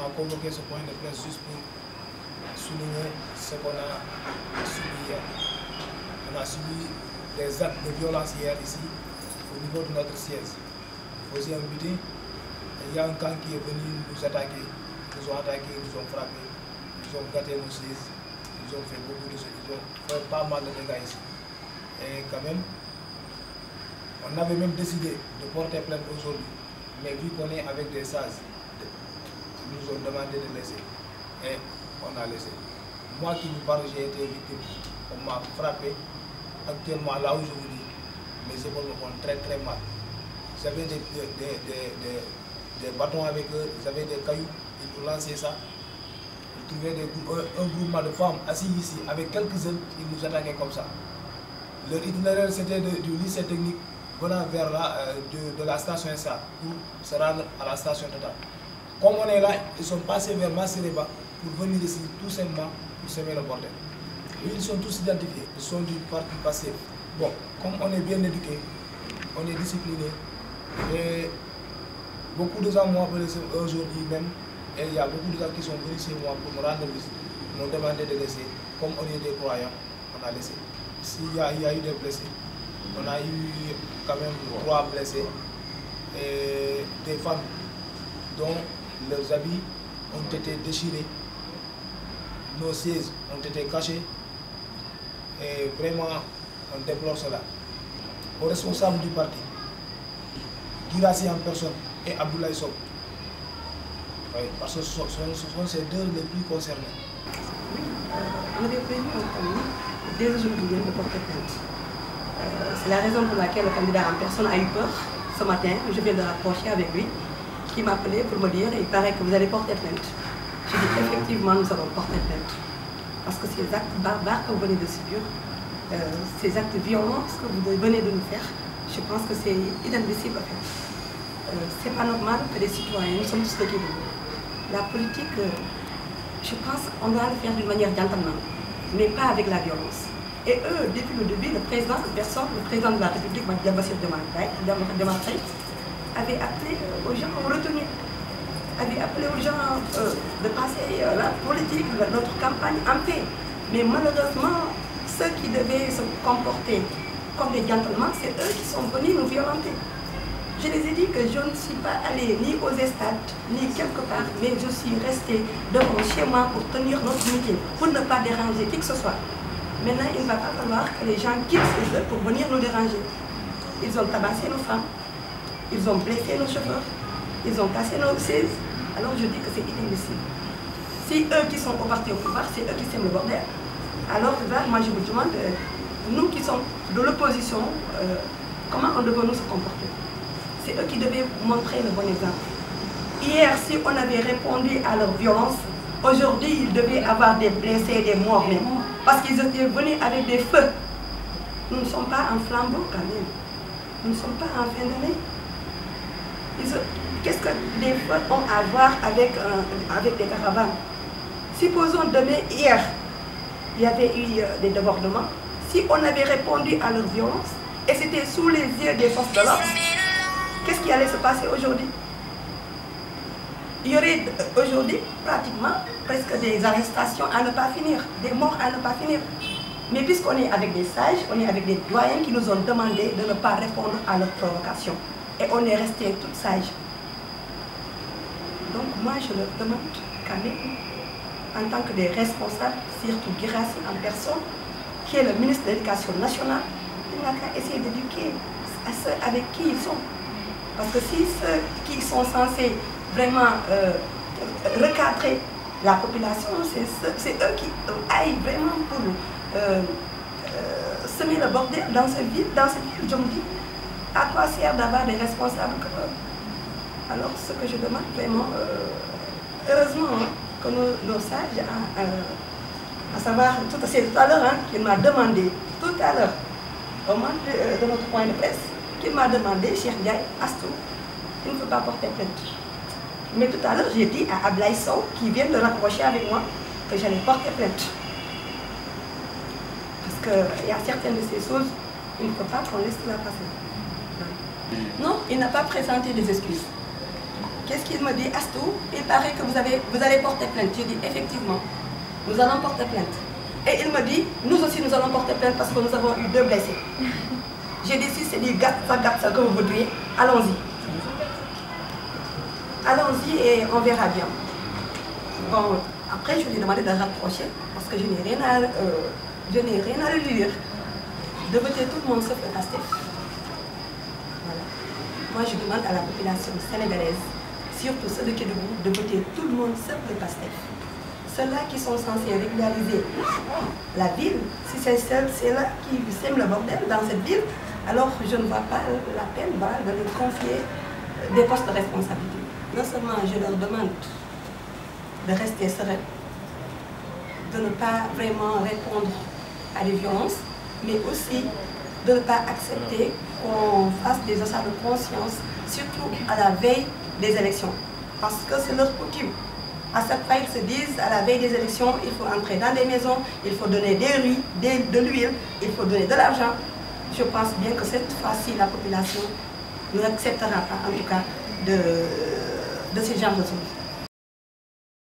a convoqué ce point de presse juste pour souligner ce qu'on a subi hier. On a subi des actes de violence hier ici, au niveau de notre siège. Aussi un butin, il y a un camp qui est venu nous attaquer, ils nous ont attaqués, ils nous ont frappés, ils ont gâté nos sièges, ils ont fait beaucoup de choses, ils ont fait pas mal de dégâts ici. Et quand même, on avait même décidé de porter plainte aujourd'hui, mais vu qu'on est avec des sages, ils nous ont demandé de laisser. Et on a laissé. Moi qui vous parle, j'ai été victime. On m'a frappé. Actuellement, là où je vous dis, mes épaules me font très très mal. J'avais des bâtons avec eux, ils avaient des cailloux, ils nous lançaient ça. Ils trouvaient un groupement de femmes assis ici, avec quelques jeunes, ils nous attaquaient comme ça. Leur itinéraire, c'était du lycée technique venant vers de la station SA pour se rendre à la station Total. Comme on est là, ils sont passés vers Massereba pour venir ici tout simplement pour semer le bordel. Et ils sont tous identifiés, ils sont du parti passé. Bon, comme on est bien éduqué, on est discipliné, et beaucoup de gens m'ont appelé aujourd'hui même, et il y a beaucoup de gens qui sont venus chez moi pour me rendre visite, m'ont demandé de laisser. Comme on est des croyants, on a laissé. S'il y a eu des blessés, on a eu quand même 3 blessés, et des femmes dont leurs habits ont été déchirés, nos sièges ont été cachés, et vraiment on déplore cela. Aux responsables du parti, Guirassy en personne et Abdoulaye Sow, oui, parce que ce sont ces deux les plus concernés. Oui, on avait prévu en famille dès aujourd'hui de porter plainte. C'est la raison pour laquelle le candidat en personne a eu peur. Ce matin, je viens de rapprocher avec lui, qui m'a appelé pour me dire il paraît que vous allez porter plainte. Je dis effectivement nous allons porter plainte. Parce que ces actes barbares que vous venez de subir, ces actes violents que vous venez de nous faire, je pense que c'est inadmissible à faire. C'est pas normal que les citoyens, nous sommes tous des Kédougou. La politique, je pense qu'on doit le faire d'une manière gentleman, mais pas avec la violence. Et eux, depuis le début, le président de la République, Bassirou Diomaye Faye, avait appelé aux gens à retenir, avait appelé aux gens de passer la politique, notre campagne en paix. Mais malheureusement, ceux qui devaient se comporter comme des gentlemen, c'est eux qui sont venus nous violenter. Je les ai dit que je ne suis pas allée ni aux stades, ni quelque part, mais je suis restée devant chez moi pour tenir notre meeting, pour ne pas déranger qui que ce soit. Maintenant, il ne va pas falloir que les gens quittent chez eux pour venir nous déranger. Ils ont tabassé nos femmes, ils ont blessé nos chauffeurs, ils ont cassé nos sièges. Alors je dis que c'est inadmissible. Si eux qui sont au parti au pouvoir, c'est eux qui sèment le bordel. Alors là, moi je vous demande, nous qui sommes de l'opposition, comment on devait nous se comporter? C'est eux qui devaient montrer le bon exemple. Hier, si on avait répondu à leur violence, aujourd'hui, ils devaient avoir des blessés, des morts même. Parce qu'ils étaient venus avec des feux. Nous ne sommes pas en flambeau quand même. Nous ne sommes pas en fin d'année. Qu'est-ce que les feux ont à voir avec des caravanes? Supposons demain, hier, il y avait eu des débordements. Si on avait répondu à leur violence, et c'était sous les yeux des forces de l'ordre, qu'est-ce qui allait se passer aujourd'hui? Il y aurait aujourd'hui pratiquement presque des arrestations à ne pas finir, des morts à ne pas finir. Mais puisqu'on est avec des sages, on est avec des doyens qui nous ont demandé de ne pas répondre à leurs provocations. Et on est resté toutes sages. Donc moi je leur demande quand même, en tant que des responsables, surtout Guirassy en personne, qui est le ministre de l'Éducation nationale, il n'a qu'à essayer d'éduquer à ceux avec qui ils sont. Parce que si ceux qui sont censés vraiment recadrer la population, c'est eux qui aillent vraiment pour semer le bordel dans cette ville, je me dis, à quoi sert d'avoir des responsables comme eux? Alors ce que je demande vraiment, heureusement que nos sages, à savoir, c'est tout à l'heure qu'il m'a demandé, tout à l'heure, au moment de notre point de presse, qu'il m'a demandé, Cheikh Ndiaye, Astou, il ne peut pas porter plainte. Mais tout à l'heure, j'ai dit à Abdoulaye Sow, qui vient de rapprocher avec moi, que j'allais porter plainte. Parce qu'il y a certaines de ces choses, il ne faut pas qu'on laisse la passer. Non, il n'a pas présenté des excuses. qu'est-ce qu'il me dit? Astou, il paraît que vous allez porter plainte. J'ai dit effectivement, nous allons porter plainte. Et il me dit, nous aussi nous allons porter plainte parce que nous avons eu 2 blessés. J'ai dit, si c'est des gars que vous voudriez, allons-y. Allons-y et on verra bien. Bon, après je lui ai demandé de rapprocher parce que je n'ai rien à lui dire. De voter tout le monde sauf le Pastef. Voilà. Moi je demande à la population sénégalaise, surtout ceux de Kédougou, de voter tout le monde sauf le Pastef. Ceux-là qui sont censés régulariser la ville, si c'est ceux-là qui sèment le bordel dans cette ville, alors je ne vois pas la peine de leur confier des postes de responsabilité. Non seulement je leur demande de rester sereins, de ne pas vraiment répondre à des violences, mais aussi de ne pas accepter qu'on fasse des achats de conscience, surtout à la veille des élections. Parce que c'est leur coutume. À chaque fois, ils se disent, à la veille des élections, il faut entrer dans des maisons, il faut donner des riz, de l'huile, il faut donner de l'argent. Je pense bien que cette fois-ci, la population n'acceptera pas, en tout cas, de ce genre de choses.